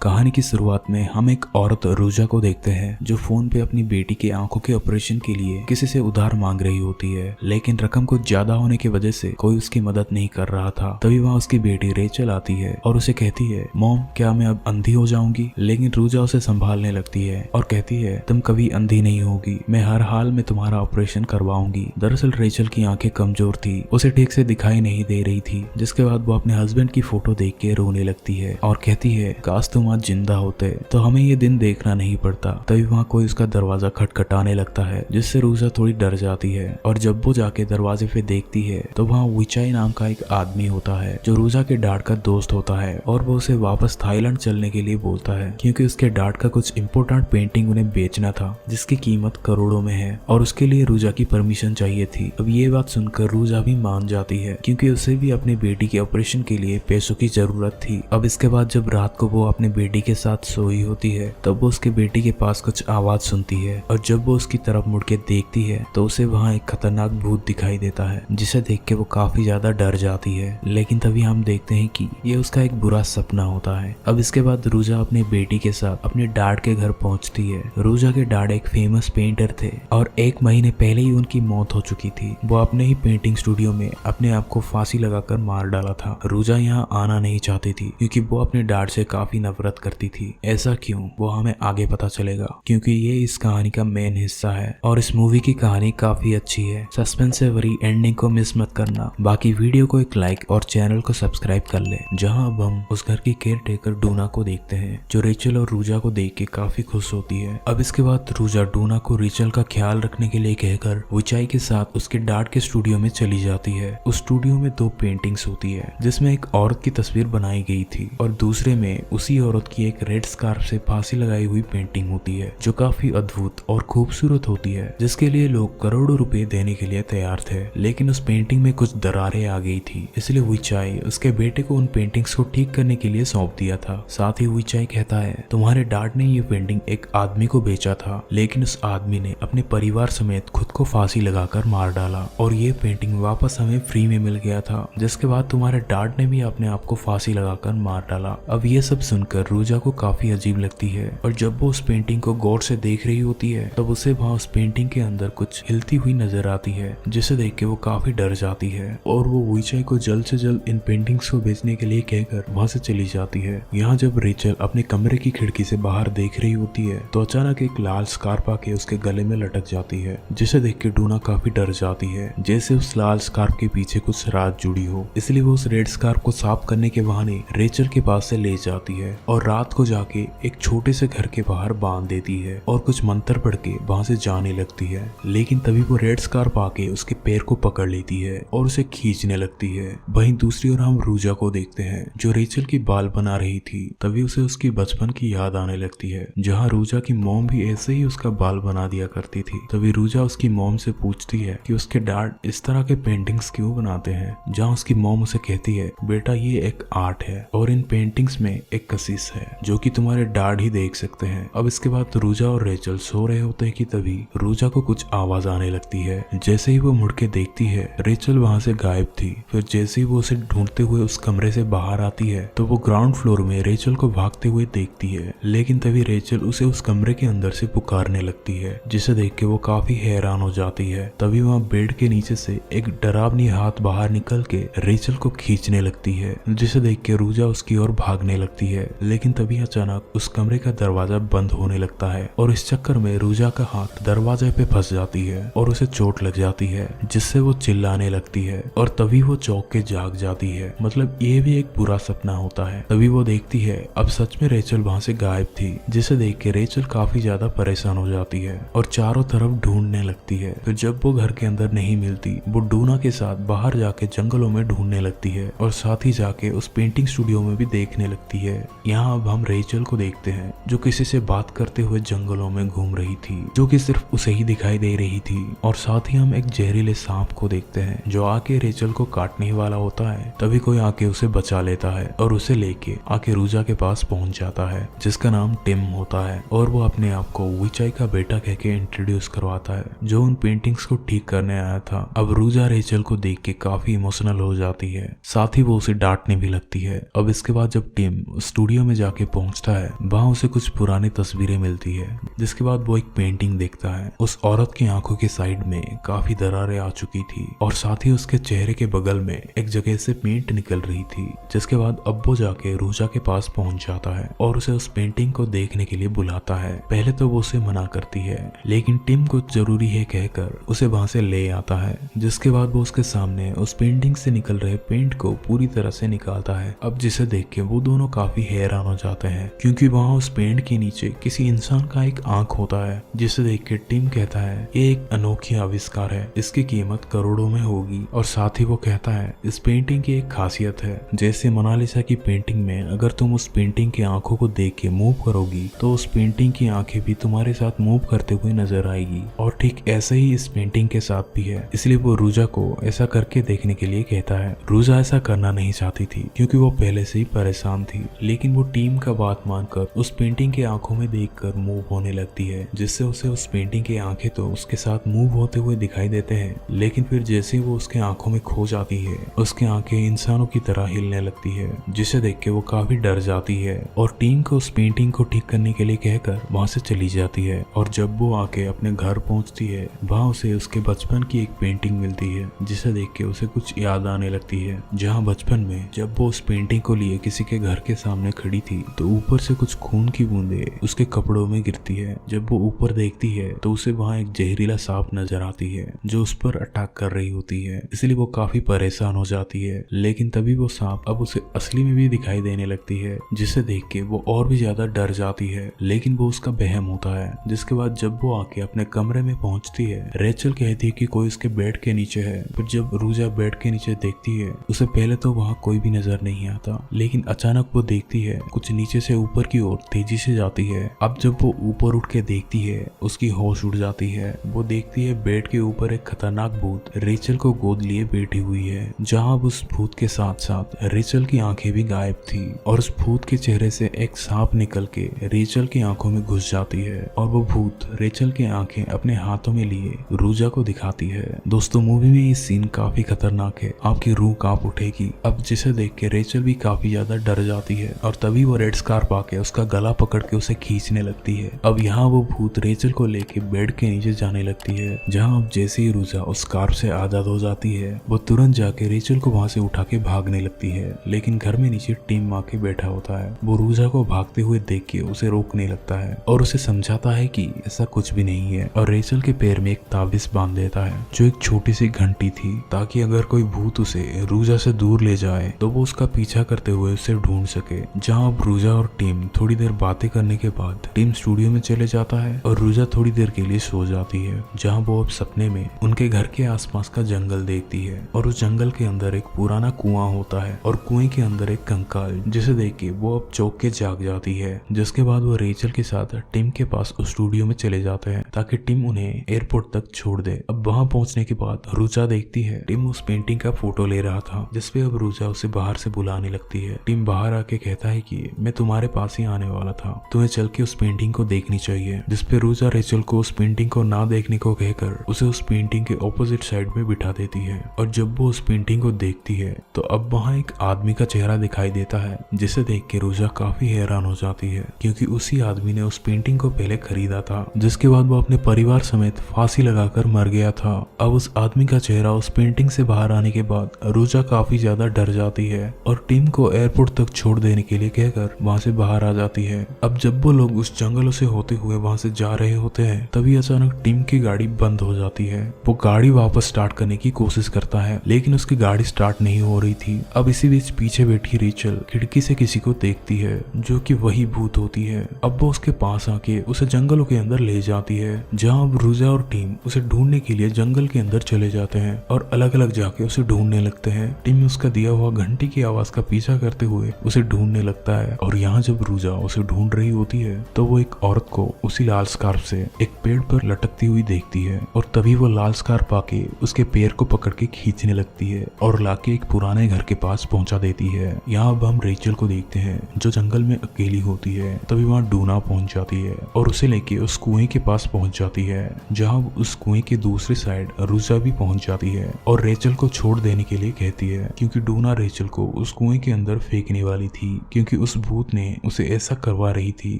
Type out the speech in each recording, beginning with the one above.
कहानी की शुरुआत में हम एक औरत रूजा को देखते हैं जो फोन पे अपनी बेटी की आंखों के ऑपरेशन के लिए किसी से उधार मांग रही होती है, लेकिन रकम कुछ ज्यादा होने की वजह से कोई उसकी मदद नहीं कर रहा था। तभी वहाँ उसकी बेटी रेचल आती है और उसे कहती है, मॉम क्या मैं अब अंधी हो जाऊंगी? लेकिन रूजा उसे संभालने लगती है और कहती है, तुम कभी अंधी नहीं होगी, मैं हर हाल में तुम्हारा ऑपरेशन करवाऊंगी। दरअसल रेचल की आंखें कमजोर थी, उसे ठीक से दिखाई नहीं दे रही थी, जिसके बाद वो अपने हस्बैंड की फोटो देख के रोने लगती है और कहती है, काश तुम आज जिंदा होते तो हमें ये दिन देखना नहीं पड़ता। तभी वहाँ कोई उसका दरवाजा खटखटाने लगता है, जिससे रूजा थोड़ी डर जाती है और जब वो जाके दरवाजे पे देखती है तो वहाँ विचाई नाम का एक आदमी होता है जो रूजा के डैड का दोस्त होता है और वो उसे वापस थाईलैंड चलने के लिए बोलता है, क्योंकि उसके डैड का कुछ इम्पोर्टेंट पेंटिंग उन्हें बेचना था जिसकी कीमत करोड़ों में है और उसके लिए रूजा की परमिशन चाहिए थी। अब ये बात सुनकर रूजा भी मान जाती है, क्योंकि उसे भी अपनी बेटी के ऑपरेशन के लिए पैसों की जरूरत थी। अब इसके बाद जब रात को वो अपने बेटी के साथ सोई होती है तब वो उसके बेटी के पास कुछ आवाज सुनती है और जब वो उसकी तरफ मुड़ के देखती है तो उसे वहाँ एक खतरनाक भूत दिखाई देता है, जिसे देख के वो काफी ज्यादा डर जाती है। लेकिन तभी हम देखते हैं कि ये उसका एक बुरा सपना होता है। अब इसके बाद रूजा अपनी बेटी के साथ अपने डैड के घर पहुंचती है। रूजा के डैड एक फेमस पेंटर थे और 1 महीने पहले ही उनकी मौत हो चुकी थी। वो अपने ही पेंटिंग स्टूडियो में अपने आप को फांसी लगाकर मार डाला था। रूजा यहाँ आना नहीं चाहती थी क्योंकि वो अपने डैड से काफी नफरत करती थी। ऐसा क्यों, वो हमें आगे पता चलेगा, क्योंकि ये इस कहानी का मेन हिस्सा है और इस मूवी की कहानी काफी अच्छी है। सस्पेंस से भरी एंडिंग को मिस मत करना। बाकी वीडियो को एक लाइक और चैनल को सब्सक्राइब कर ले। जहां अब हम उस घर की केयर टेकर डूना को देखते हैं जो रेचल और रूजा को देख के काफी खुश होती है। अब इसके बाद रूजा डूना को रेचल का ख्याल रखने के लिए कहकर विचाई के साथ उसके डैड के स्टूडियो में चली जाती है। उस स्टूडियो में 2 पेंटिंग्स होती है, जिसमें एक औरत की तस्वीर बनाई गई थी और दूसरे में उसी औरत की एक रेड स्कार्फ से फांसी लगाई हुई पेंटिंग होती है जो काफी अद्भुत और खूबसूरत होती है, जिसके लिए लोग करोड़ों रुपए देने के लिए तैयार थे। लेकिन उस पेंटिंग में कुछ दरारें आ गई थी, इसलिए विचाई उसके बेटे को उन पेंटिंग्स को ठीक करने के लिए सौंप दिया था। साथ ही विचाई कहता है, तुम्हारे डैड ने ये पेंटिंग एक आदमी को बेचा था, लेकिन उस आदमी ने अपने परिवार समेत खुद को फांसी लगाकर मार डाला और ये पेंटिंग वापस हमें फ्री में मिल गया था, जिसके बाद तुम्हारे डैड ने भी अपने आप को फांसी लगाकर मार डाला। अब ये सब सुनकर रूजा को काफी अजीब लगती है और जब वो उस पेंटिंग को गौर से देख रही होती है तब उसे वहाँ उस पेंटिंग के अंदर कुछ हिलती हुई नजर आती है, जिसे देख के वो काफी डर जाती है और वो विचाई को जल्द से जल्द इन पेंटिंग्स को बेचने के लिए कहकर वहाँ से चली जाती है। यहाँ जब रेचल अपने कमरे की खिड़की से बाहर देख रही होती है तो अचानक एक लाल स्कार्फ आके उसके गले में लटक जाती है, जिसे देख के डूना काफी डर जाती है, जैसे उस लाल स्कार्फ के पीछे कुछ राज जुड़ी हो। इसलिए वो उस रेड स्कार्फ को साफ करने के बहाने रेचल के पास से ले जाती है और रात को जाके एक छोटे से घर के बाहर बांध देती है और कुछ मंत्र पढ़ के वहां से जाने लगती है। लेकिन तभी वो रेड स्कार्फ आके उसके पैर को पकड़ लेती है और उसे खींचने लगती है। वहीं दूसरी ओर हम रूजा को देखते हैं जो रेचल की बाल बना रही थी। तभी उसे उसकी बचपन की याद आने लगती है, जहाँ रूजा की मॉम भी ऐसे ही उसका बाल बना दिया करती थी। तभी रूजा उसकी मॉम से पूछती है कि उसके डैड इस तरह के पेंटिंग्स क्यों बनाते हैं, जहाँ उसकी मॉम उसे कहती है, बेटा ये एक आर्ट है और इन पेंटिंग्स में एक कशिश है जो कि तुम्हारे डैड ही देख सकते हैं। अब इसके बाद रूजा और रेचल सो रहे होते हैं कि तभी रूजा को कुछ आवाज आने लगती है। जैसे ही वो मुड़ के देखती है रेचल वहाँ से गायब थी। फिर जैसे ही वो उसे ढूंढते हुए उस कमरे से बाहर आती है तो वो ग्राउंड फ्लोर में रेचल को भागते हुए देखती है, लेकिन तभी रेचल उसे उस कमरे के अंदर से पुकारने लगती है, जिसे देख के वो काफी हैरान हो जाती है। तभी वहाँ बेड के नीचे से एक डरावनी हाथ बाहर निकल के रेचल को खींचने लगती है, जिसे देख के रूजा उसकी ओर भागने लगती है। लेकिन तभी अचानक उस कमरे का दरवाजा बंद होने लगता है और इस चक्कर में रूजा का हाथ दरवाजे पे फंस जाती है और उसे चोट लग जाती है, जिससे वो चिल्लाने लगती है और तभी वो चौंक के जाग जाती है। मतलब ये भी एक बुरा सपना होता है। तभी वो देखती है अब सच में रेचल वहाँ से गायब थी, जिसे देख के रेचल काफी ज्यादा परेशान हो जाती है और चारों तरफ ढूंढने लगती है। फिर जब वो घर के अंदर नहीं मिलती वो डूना के साथ बाहर जाके जंगलों में ढूंढने लगती है और साथ ही जाके उस पेंटिंग स्टूडियो में भी देखने लगती है। यहाँ अब हम रेचल को देखते हैं जो किसी से बात करते हुए जंगलों में घूम रही थी, जो कि सिर्फ उसे ही दिखाई दे रही थी। और साथ ही हम एक जहरीले सांप को देखते हैं जो आके रेचल को काटने ही वाला होता है। तभी कोई आके उसे बचा लेता है और उसे लेके आके रूजा के पास पहुंच जाता है, जिसका नाम टिम होता है और वो अपने आप को विचाई का बेटा कह के इंट्रोड्यूस करवाता है जो उन पेंटिंग्स को ठीक करने आया था। अब रूजा रेचल को देख के काफी इमोशनल हो जाती है, साथ ही वो उसे डांटने भी लगती है। अब इसके बाद जब टिम स्टूडियो में में जाके पहुंचता है, वहाँ उसे कुछ पुरानी तस्वीरें मिलती है, जिसके बाद वो एक पेंटिंग देखता है। उस औरत की आंखों के साइड में काफी दरारें आ चुकी थी और साथ ही उसके चेहरे के बगल में एक जगह से पेंट निकल रही थी। जिसके बाद अब वो जाके रूजा के पास पहुंच जाता है और उसे उस पेंटिंग को देखने के लिए बुलाता है। पहले तो वो उसे मना करती है, लेकिन टिम कुछ जरूरी है कहकर उसे वहां से ले आता है। जिसके बाद वो उसके सामने उस पेंटिंग से निकल रहे पेंट को पूरी तरह से निकालता है। अब जिसे देख के वो दोनों काफी हैरान हो जाते हैं, क्योंकि वहाँ उस पेंट के नीचे किसी इंसान का एक आंख होता है। जिसे देख के टिम कहता है ये एक अनोखी आविष्कार है, इसकी कीमत करोड़ों में होगी। और साथ ही वो कहता है इस पेंटिंग की एक खासियत है, जैसे मोनालिसा की पेंटिंग में अगर तुम उस पेंटिंग की आंखों को देख के मूव करोगी तो उस पेंटिंग की आंखें भी तुम्हारे साथ मूव करते हुए नजर आएगी। और ठीक ऐसे ही इस पेंटिंग के साथ भी है, इसलिए वो रूजा को ऐसा करके देखने के लिए कहता है। रूजा ऐसा करना नहीं चाहती थी क्योंकि वो पहले से ही परेशान थी, लेकिन वो टीम का बात मानकर उस पेंटिंग के आंखों में देखकर मूव होने लगती है, जिससे उसे उस पेंटिंग की आंखें तो उसके साथ मूव होते हुए दिखाई देते हैं, लेकिन फिर जैसे वो उसके आंखों में खो जाती है उसकी आंखें इंसानों की तरह हिलने लगती है, जिसे देख के वो काफी डर जाती है और टीम को उस पेंटिंग को ठीक करने के लिए कहकर वहां से चली जाती है। और जब वो आके अपने घर पहुंचती है, वहां उसे उसके बचपन की एक पेंटिंग मिलती है, जिसे देख के उसे कुछ याद आने लगती है। जहाँ बचपन में जब वो उस पेंटिंग को लिए किसी के घर के सामने खड़ी थी तो ऊपर से कुछ खून की बूंदे उसके कपड़ों में गिरती है। जब वो ऊपर देखती है तो उसे वहाँ एक जहरीला सांप नजर आती है जो उस पर अटैक कर रही होती है, इसलिए वो काफी परेशान हो जाती है। लेकिन तभी वो सांप अब उसे असली में भी दिखाई देने लगती है, जिसे देख के वो और भी ज्यादा डर जाती है, लेकिन वो उसका वहम होता है। जिसके बाद जब वो आके अपने कमरे में पहुंचती है, रेचल कहती है कि कोई उसके बेड के नीचे है। फिर जब रूजा बेड के नीचे देखती है, उसे पहले तो वहाँ कोई भी नजर नहीं आता, लेकिन अचानक वो देखती है कुछ नीचे से ऊपर की ओर तेजी से जाती है। अब जब वो ऊपर उठ के देखती है, उसकी होश उड़ जाती है। वो देखती है बेड के ऊपर एक खतरनाक भूत रेचल को गोद लिए बैठी हुई है, जहाँ उस भूत के साथ साथ रेचल की आंखें भी गायब थी और उस भूत के चेहरे से एक सांप निकल के रेचल की आंखों में घुस जाती है और वो भूत रेचल की आंखें अपने हाथों में लिए रूजा को दिखाती है। दोस्तों मूवी में ये सीन काफी खतरनाक है, आपकी रूह कांप उठेगी। अब जिसे देख के रेचल भी काफी ज्यादा डर जाती है और तभी वो रेड स्कार्फ आके उसका गला पकड़ के उसे खींचने लगती है। अब यहाँ वो भूत रेचल को लेके बेड के नीचे जाने लगती है, जहाँ अब जैसे ही रूजा उस स्कार्फ से आजाद हो जाती है, वो तुरंत जाके रेचल को वहां से उठा के भागने लगती है। लेकिन घर में नीचे टीम आके बैठा होता है। वो रूजा को भागते हुए देख के उसे रोकने लगता है और उसे समझाता है कि ऐसा कुछ भी नहीं है, और रेचल के पैर में एक ताबीज बांध देता है जो एक छोटी सी घंटी थी, ताकि अगर कोई भूत उसे रूजा से दूर ले जाए तो वो उसका पीछा करते हुए उसे ढूंढ सके। जहाँ अब रूजा और टीम थोड़ी देर बातें करने के बाद टीम स्टूडियो में चले जाता है और रूजा थोड़ी देर के लिए सो जाती है, जहाँ वो अब सपने में उनके घर के आसपास का जंगल देखती है और उस जंगल के अंदर एक पुराना कुआं होता है और कुएं के अंदर एक कंकाल, जिसे देख के वो अब चौंक के जाग जाती है। जिसके बाद वो रेचल के साथ टिम के पास उस स्टूडियो में चले जाते हैं ताकि टिम उन्हें एयरपोर्ट तक छोड़ दे। अब वहां पहुंचने के बाद रूजा देखती है टिम उस पेंटिंग का फोटो ले रहा था, जिसपे अब रूजा उसे बाहर से बुलाने लगती है। टिम बाहर आके कहता है कि मैं तुम्हारे पास ही आने वाला था, तुम्हें चल के उस पेंटिंग को देखनी चाहिए। जिसपे रूजा रेचल को उस पेंटिंग को ना देखने को कहकर उसे उस पेंटिंग के ऑपोजिट साइड में बिठा देती है। और जब वो उस पेंटिंग को देखती है तो अब वहाँ एक आदमी का चेहरा दिखाई देता है, जिसे देख के रूजा काफी हैरान हो जाती है, क्योंकि उसी आदमी ने उस पेंटिंग को पहले खरीदा था, जिसके बाद वो अपने परिवार समेत फांसी लगाकर मर गया था। अब उस आदमी का चेहरा उस पेंटिंग से बाहर आने के बाद रूजा काफी ज्यादा डर जाती है और टीम को एयरपोर्ट तक छोड़ देने के लिए कहकर वहाँ से बाहर आ जाती है। अब जब वो लोग उस जंगलों से होते हुए वहाँ से जा रहे होते हैं, तभी अचानक टीम की गाड़ी बंद हो जाती है। वो गाड़ी वापस स्टार्ट करने की कोशिश करता है, लेकिन उसकी गाड़ी स्टार्ट नहीं हो रही थी। अब इसी बीच पीछे बैठी रेचल खिड़की से किसी को देखती है, जो कि वही भूत होती है। अब वो उसके पास आके उसे जंगलों के अंदर ले जाती है, जहाँ अब रूजा और टीम उसे ढूंढने के लिए जंगल के अंदर चले जाते हैं और अलग अलग जाके उसे ढूंढने लगते हैं। टीम उसका दिया हुआ घंटी की आवाज का पीछा करते हुए उसे ढूंढने लगता है और यहाँ जब रूजा उसे ढूंढ रही होती है तो वो एक औरत को उसी लाल स्कार्फ से एक पेड़ पर लटकती हुई देखती है और तभी वो लाल स्कार्फ आके उसके पैर को पकड़ के खींचने लगती है और लाके एक पुराने घर के पास पहुंचा देती है। यहाँ अब हम रेचल को देखते हैं जो जंगल में अकेली होती है। तभी वहाँ डूना पहुंच जाती है और उसे लेके उस कुएं के पास पहुंच जाती है, जहाँ उस कुएं के दूसरी साइड रूजा भी पहुंच जाती है और रेचल को छोड़ देने के लिए कहती है, क्योंकि डूना रेचल को उस कुएं के अंदर फेंकने वाली थी, क्योंकि उस भूत ने उसे ऐसा करवा रही थी।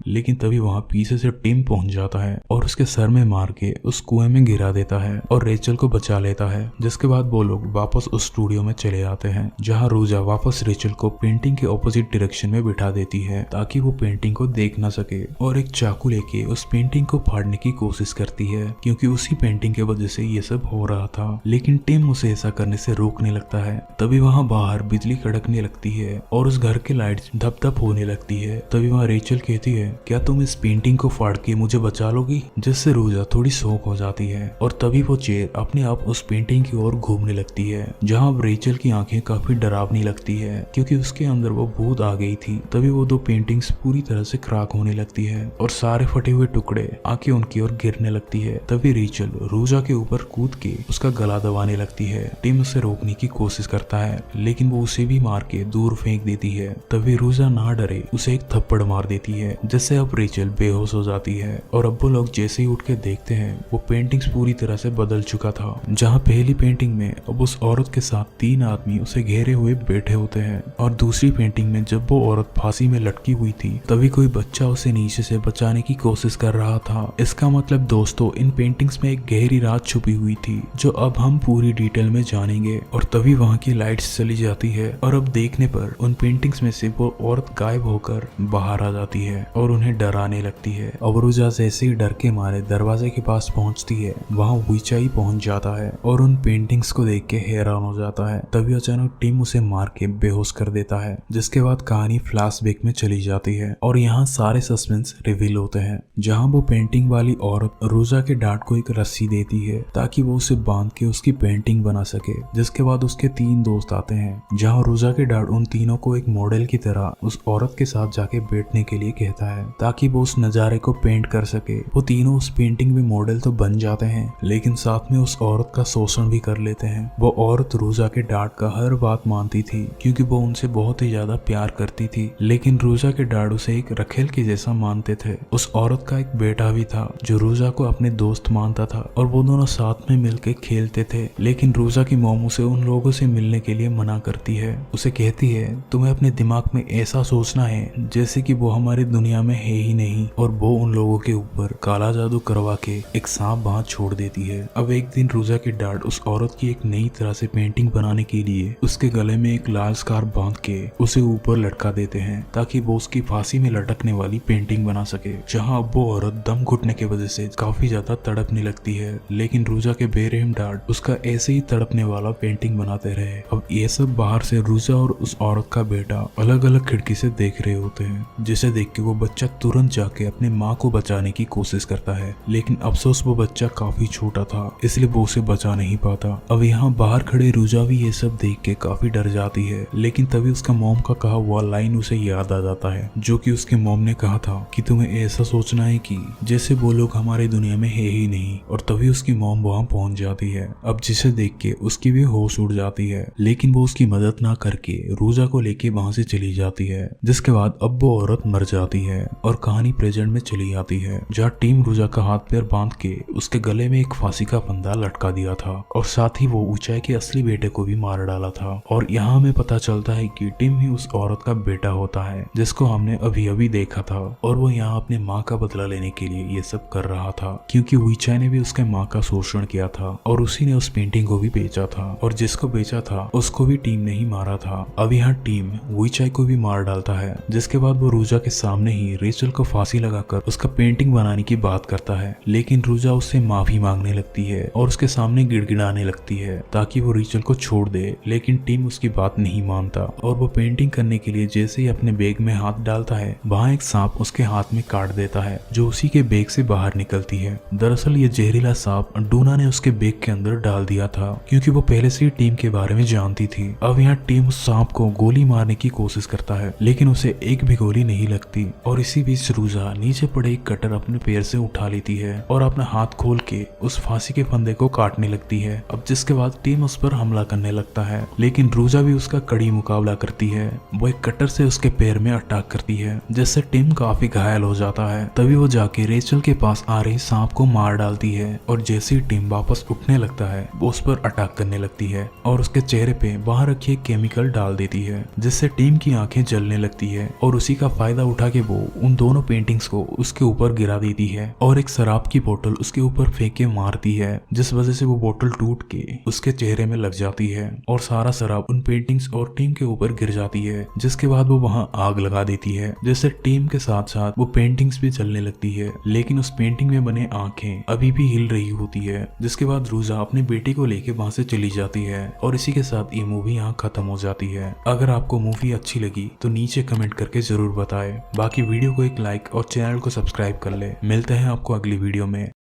लेकिन तभी वहाँ पीछे से टिम पहुंच जाता है और उसके सर में मार के उस कुएं में गिरा देता है और रेचल को बचा लेता है। जिसके बाद वो लोग वापस उस स्टूडियो में चले आते हैं, जहाँ रोजा वापस रेचल को पेंटिंग के ऑपोजिट डायरेक्शन में बिठा देती है ताकि वो पेंटिंग को देख ना सके, और एक चाकू लेके उस पेंटिंग को फाड़ने की कोशिश करती है क्योंकि उसी पेंटिंग के वजह से ये सब हो रहा था। लेकिन टिम उसे ऐसा करने से रोकने लगता है। तभी वहाँ बाहर बिजली कड़कने लगती है और उस घर के लाइट्स धप धप होने लगती है। तभी वहाँ रेचल कहती है, क्या तुम इस पेंटिंग को फाड़ के मुझे बचा लोगी? जिससे रोजा थोड़ी शौक हो जाती है और तभी वो चेयर अपने आप उस पेंटिंग की ओर घूमने लगती है, जहाँ अब रेचल की आंखें काफी डरावनी लगती है क्योंकि उसके अंदर वो भूत आ गई थी। तभी वो दो पेंटिंग्स पूरी तरह से क्रैक होने लगती है और सारे फटे हुए टुकड़े आके उनकी ओर गिरने लगती है। तभी रेचल रोजा के ऊपर कूद के उसका गला दबाने लगती है। टिम उसे रोकने की कोशिश करता है लेकिन वो उसे भी मार के दूर फेंक देती है। तभी रोजा ना डरे उसे एक थप्पड़ मार देती है, जिससे अब रेचल बेहोश हो जाती है। और अब वो लोग जैसे ही उठ के देखते हैं वो पेंटिंग्स पूरी तरह से बदल चुका था, जहाँ पहली पेंटिंग में अब उस औरत के साथ 3 आदमी उसे घेरे हुए बैठे होते हैं और दूसरी पेंटिंग में जब वो औरत फांसी में लटकी हुई थी तभी कोई बच्चा उसे नीचे से बचाने की कोशिश कर रहा था। इसका मतलब दोस्तों इन पेंटिंग्स में एक गहरी राज छुपी हुई थी जो अब हम पूरी डिटेल में जानेंगे। और तभी वहाँ की लाइट्स चली जाती है और अब देखने पर उन पेंटिंग्स में से वो औरत गायब होकर बाहर आ जाती है और उन्हें डराने लगती है। अब रोजा जैसे ही डर के मारे दरवाजे के पास पहुंचती है, वहाँ हुईचाई पहुंच जाता है और उन पेंटिंग्स को देख के हैरान हो जाता है। तभी अचानक टिम उसे मार के बेहोश कर देता है, जिसके बाद कहानी फ्लैशबैक में चली जाती है और यहाँ सारे सस्पेंस रिवील होते हैं, जहाँ वो पेंटिंग वाली औरत रोजा के डैड को एक रस्सी देती है ताकि वो उसे बांध के उसकी पेंटिंग बना सके। जिसके बाद उसके 3 दोस्त आते हैं, जहाँ रोजा के डैड उन तीनों को एक मॉडल की तरह उस औरत के साथ जाके बैठने के लिए कहता है ताकि वो उस नजारे को पेंट कर सके। वो तीनों उस पेंटिंग में मॉडल तो बन जाते हैं लेकिन साथ में उस औरत का शोषण भी कर लेते हैं। वो औरत रोजा के डैड का हर बात मानती थी क्योंकि वो उनसे बहुत ही ज्यादा प्यार करती थी, लेकिन रोजा के डैड उसे एक रखेल के जैसा मानते थे। उस औरत का एक बेटा भी था जो रोजा को अपने दोस्त मानता था और वो दोनों साथ में मिलकर खेलते थे। लेकिन रोजा की मॉम उसे उन लोगों से मिलने के लिए मना करती है। उसे कहती है तुम्हें अपने दिमाग में ऐसा सोचना है जैसे कि वो हमारी दुनिया में है ही नहीं, और वो उन लोगों के ऊपर काला जादू करवा के एक सांप बांध छोड़ देती है। अब एक दिन रोजा के डैड उस औरत की एक नई तरह से पेंटिंग बनाने के लिए उसके गले में एक लाल स्कार्फ बांध के उसे ऊपर लटका देते हैं ताकि वो उसकी फांसी में लटकने वाली पेंटिंग बना सके। जहाँ अब वो औरत दम घुटने की वजह से काफी ज्यादा तड़पने लगती है, लेकिन रोजा के बेरहम डैड उसका ऐसे ही तड़पने वाला पेंटिंग बनाते रहे। अब ये सब बाहर से रोजा और उस औरत का बेटा अलग अलग खिड़की से देख रहे होते हैं, जिसे देख के वो बच्चा तुरंत जाके अपने माँ को बचाने की कोशिश करता है। लेकिन अफसोस वो बच्चा काफी छोटा था इसलिए वो उसे बचा नहीं पाता। अब यहाँ बाहर खड़े रोजा भी ये सब देख के काफी डर जाती है, लेकिन तभी उसका मॉम का कहा हुआ लाइन उसे याद आ जाता है, जो कि उसके मॉम ने कहा था कि तुम्हें ऐसा सोचना है कि जैसे वो लोग हमारी दुनिया में है ही नहीं। और तभी उसकी मॉम वहाँ पहुंच जाती है। अब जिसे देख के उसकी भी होश उड़ जाती है, लेकिन वो उसकी मदद ना करके रोजा को लेके वहाँ से चली जाती है। जिसके बाद अब वो औरत मर जाती है और कहानी प्रेजेंट में चली आती है, जहाँ टीम रोजा का हाथ पैर बांध के उसके गले में एक फांसी का फंदा लटका दिया था और साथ ही वो ऊंचाई के असली बेटे को भी मार डाला था। और यहाँ हमें पता चलता है कि टिम ही उस औरत का बेटा होता है जिसको हमने अभी अभी देखा था, और वो यहाँ अपने माँ का बदला लेने के लिए ये सब कर रहा था क्योंकि ऊंचाई ने भी उसके माँ का शोषण किया था और उसी ने उस पेंटिंग को भी बेचा था, और जिसको बेचा था उसको भी टीम ने ही मारा था। अब यहाँ टीम ऊंचाई को भी मार डालता है, जिसके बाद वो रोजा के सामने ही रेचल को फांसी लगाकर उसका पेंटिंग बनाने की बात करता है। लेकिन रोजा उससे माफी मांगने लगती है और उसके सामने गिड़गिड़ाने लगती है ताकि वो रेचल को छोड़ दे, लेकिन टीम उसकी बात नहीं मानता और वो पेंटिंग करने के लिए जैसे ही अपने बैग में हाथ डालता है वहाँ एक सांप उसके हाथ में काट देता है जो उसी के बैग से बाहर निकलती है। दरअसल ये जहरीला सांप डूना ने उसके बैग के अंदर डाल दिया था क्योंकि वो पहले से ही टीम के बारे में जानती थी। अब यहाँ टीम उस सांप को गोली मारने की कोशिश करता है, लेकिन उसे एक भी गोली नहीं लगती। और इसी बीच रोजा नीचे पड़े एक कटर अपने पैर से उठा लेती है और अपना हाथ खोल के उस फांसी के फंदे को काटने लगती है। अब जिसके बाद टीम उस पर हमला करने लगता है, लेकिन रोजा भी उसका कड़ी मुकाबला करती है। वो एक कटर से उसके पैर में अटैक करती है जिससे टिम काफी घायल हो जाता है। तभी वो जाके रेचल के पास आ रही सांप को मार डालती है और जैसे ही टिम वापस उठने लगता है वो उस पर अटैक करने लगती है और उसके चेहरे पे बाहर रखी एक केमिकल डाल देती है जिससे टीम की आंखें जल जलने लगती है और उसी का फायदा उठा के वो उन दोनों पेंटिंग्स को उसके ऊपर गिरा देती है और एक शराब की बोतल उसके ऊपर फेंक के मारती है, जिस वजह से वो बोतल टूट के उसके चेहरे में लग जाती है और सारा शराब उन पेंटिंग्स और टीम के ऊपर गिर जाती है, जिसके बाद वो वहाँ आग लगा देती है, जिससे टीम के साथ साथ वो पेंटिंग्स भी जलने लगती है। लेकिन उस पेंटिंग में बने आंखें अभी भी हिल रही होती है, जिसके बाद रूजा अपनी बेटी को लेके वहां से चली जाती है और इसी के साथ ये मूवी यहाँ खत्म हो जाती है। अगर आपको मूवी अच्छी लगी तो नीचे कमेंट करके जरूर बताएं। बाकी वीडियो को एक लाइक और चैनल को सब्सक्राइब कर ले। मिलते हैं आपको अगली वीडियो में।